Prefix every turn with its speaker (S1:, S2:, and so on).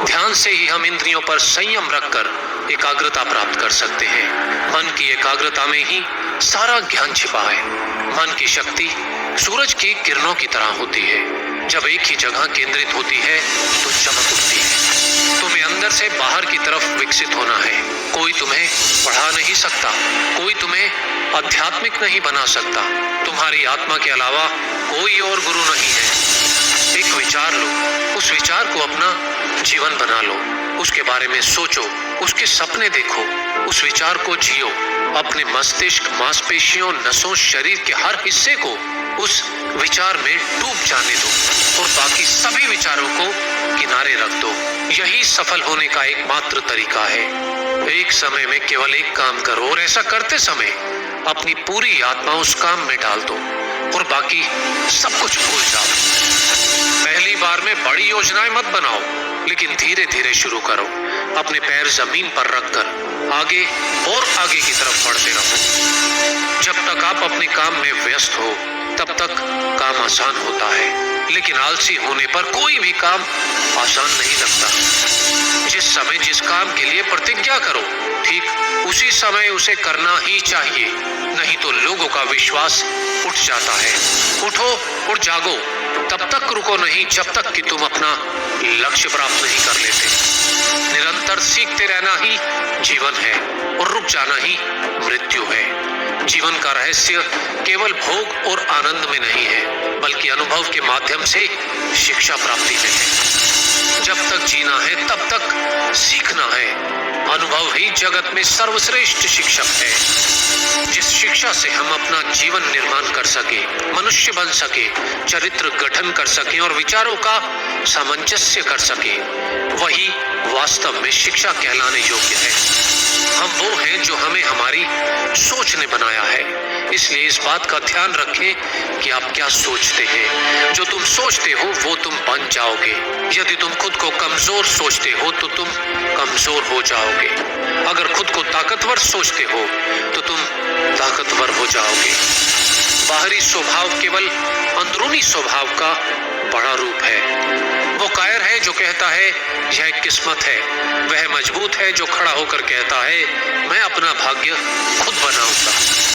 S1: ध्यान से ही हम इंद्रियों पर संयम रखकर एकाग्रता प्राप्त कर सकते हैं। मन की एकाग्रता में ही सारा ज्ञान छिपा है। मन की शक्ति सूरज की किरणों की तरह होती है। जब एक ही जगह केंद्रित होती है तो चमक उठती है। तुम्हें अंदर से बाहर की तरफ विकसित होना है। कोई तुम्हें पढ़ा नहीं सकता, कोई तुम्हें आध्यात्मिक नहीं बना सकता। तुम्हारी आत्मा के अलावा कोई और गुरु नहीं है। एक विचार लो, उस विचार को अपना जीवन बना लो, उसके बारे में सोचो, उसके सपने देखो, उस विचार को जियो। अपने मस्तिष्क, मांसपेशियों, नसों, शरीर के हर हिस्से को उस विचार में डूब जाने दो और बाकी सभी विचारों को किनारे रख दो। यही सफल होने का एकमात्र तरीका है। एक समय में केवल एक काम करो और ऐसा करते समय अपनी पूरी आत्मा उस काम में डाल दो और बाकी सब कुछ भूल जाओ। पहली बार में बड़ी योजनाएं मत बनाओ, लेकिन धीरे धीरे शुरू करो। अपने पैर जमीन पर रखकर आगे और आगे की तरफ बढ़ते रहो। जब तक आप अपने काम में व्यस्त हो तब तक काम आसान होता है, लेकिन आलसी होने पर कोई भी काम आसान नहीं लगता। जिस समय जिस काम के लिए प्रतिज्ञा करो, ठीक उसी समय उसे करना ही चाहिए, नहीं तो लोगों का विश्वास उठ जाता है। उठो और जागो, तब तक रुको नहीं जब तक कि तुम अपना लक्ष्य प्राप्त नहीं कर लेते। निरंतर सीखते रहना ही जीवन है और रुक जाना ही मृत्यु है। जीवन का रहस्य केवल भोग और आनंद में नहीं है, बल्कि अनुभव के माध्यम से शिक्षा प्राप्ति में है। जब तक जीना है तब तक सीखना है। अनुभव ही जगत में सर्वश्रेष्ठ शिक्षक है। जिस शिक्षा से हम अपना जीवन निर्माण कर सके, मनुष्य बन सके, चरित्र गठन कर सके और विचारों का सामंजस्य कर सके, वही वास्तव में शिक्षा कहलाने योग्य है। हम वो हैं जो हमें हमारी सोच ने बनाया है। इसलिए इस बात का ध्यान रखें कि आप क्या सोचते हैं। जो तुम सोचते हो वो तुम बन जाओगे। यदि तुम खुद को कमजोर सोचते हो तो तुम कमजोर हो जाओगे। अगर खुद को ताकतवर सोचते हो तो तुम ताकतवर हो जाओगे। बाहरी स्वभाव केवल अंदरूनी स्वभाव का बड़ा रूप है। वो कायर है जो कहता है यह किस्मत है, वह मजबूत है जो खड़ा होकर कहता है मैं अपना भाग्य खुद बनाऊंगा।